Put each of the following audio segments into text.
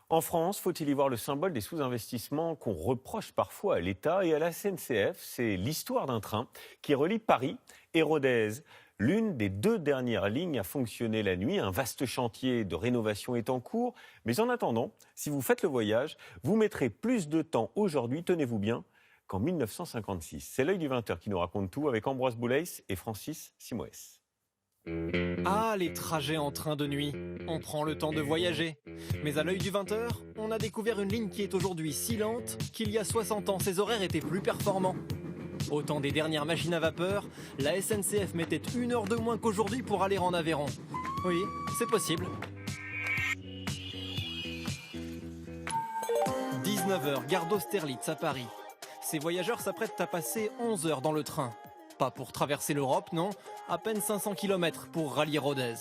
En France, faut-il y voir le symbole des sous-investissements qu'on reproche parfois à l'État et à la SNCF? C'est l'histoire d'un train qui relie Paris et Rodez. L'une des deux dernières lignes a fonctionné la nuit. Un vaste chantier de rénovation est en cours. Mais en attendant, si vous faites le voyage, vous mettrez plus de temps aujourd'hui, tenez-vous bien, qu'en 1956. C'est l'œil du 20h qui nous raconte tout avec Ambroise Boulais et Francis Simoes. Ah, les trajets en train de nuit. On prend le temps de voyager. Mais à l'œil du 20h, on a découvert une ligne qui est aujourd'hui si lente qu'il y a 60 ans, ses horaires étaient plus performants. Au temps des dernières machines à vapeur, la SNCF mettait 1 heure de moins qu'aujourd'hui pour aller en Aveyron. Oui, c'est possible. 19h, gare d'Austerlitz à Paris. Ces voyageurs s'apprêtent à passer 11 heures dans le train. Pas pour traverser l'Europe, non, à peine 500 km pour rallier Rodez.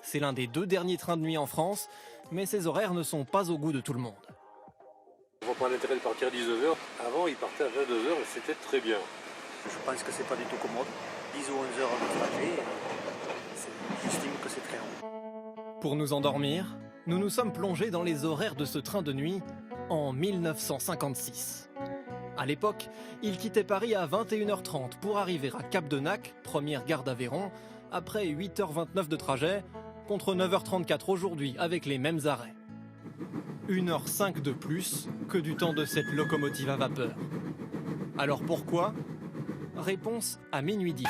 C'est l'un des 2 derniers trains de nuit en France, mais ces horaires ne sont pas au goût de tout le monde. On voit pas l'intérêt de partir à 19h. Avant, ils partaient à 22h et c'était très bien. Je pense que c'est pas du tout commode. 10 ou 11 heures de trajet, j'estime que c'est très long. Pour nous endormir, nous nous sommes plongés dans les horaires de ce train de nuit en 1956. À l'époque, il quittait Paris à 21h30 pour arriver à Cap-de-Nac, première gare d'Aveyron, après 8h29 de trajet, contre 9h34 aujourd'hui avec les mêmes arrêts. 1h05 de plus que du temps de cette locomotive à vapeur. Alors pourquoi? Réponse à minuit 10,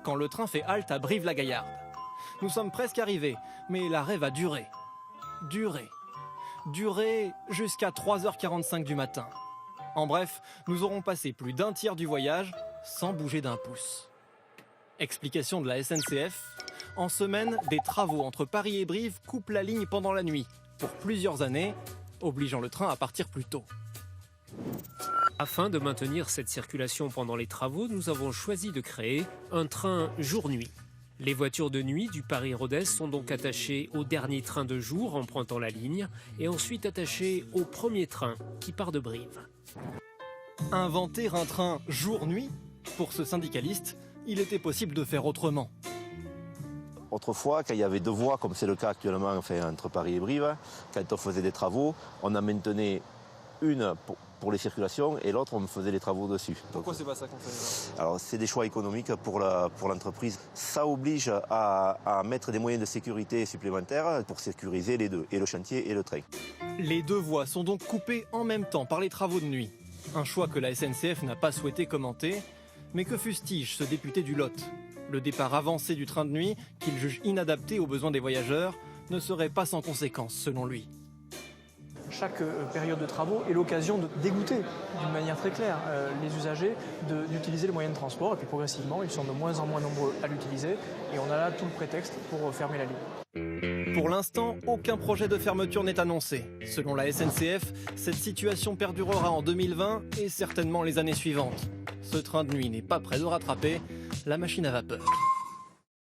quand le train fait halte à Brive-la-Gaillarde. Nous sommes presque arrivés, mais l'arrêt va durer jusqu'à 3h45 du matin. En bref, nous aurons passé plus d'un tiers du voyage sans bouger d'un pouce. Explication de la SNCF. En semaine, des travaux entre Paris et Brive coupent la ligne pendant la nuit, pour plusieurs années, obligeant le train à partir plus tôt. Afin de maintenir cette circulation pendant les travaux, nous avons choisi de créer un train jour-nuit. Les voitures de nuit du Paris-Rodez sont donc attachées au dernier train de jour empruntant la ligne et ensuite attachées au premier train qui part de Brive. Inventer un train jour-nuit? Pour ce syndicaliste, il était possible de faire autrement. Autrefois, quand il y avait 2 voies, comme c'est le cas actuellement entre Paris et Brive, quand on faisait des travaux, on en maintenait une pour les circulations et l'autre, on faisait les travaux dessus. Pourquoi c'est pas ça qu'on fait? Alors, c'est des choix économiques pour l'entreprise. Ça oblige à mettre des moyens de sécurité supplémentaires pour sécuriser les deux, et le chantier et le train. Les 2 voies sont donc coupées en même temps par les travaux de nuit. Un choix que la SNCF n'a pas souhaité commenter, mais que fustige ce député du Lot. Le départ avancé du train de nuit, qu'il juge inadapté aux besoins des voyageurs, ne serait pas sans conséquences selon lui. Chaque période de travaux est l'occasion de dégoûter d'une manière très claire les usagers d'utiliser le moyen de transport. Et puis progressivement, ils sont de moins en moins nombreux à l'utiliser. Et on a là tout le prétexte pour fermer la ligne. Pour l'instant, aucun projet de fermeture n'est annoncé. Selon la SNCF, cette situation perdurera en 2020 et certainement les années suivantes. Ce train de nuit n'est pas prêt de rattraper la machine à vapeur.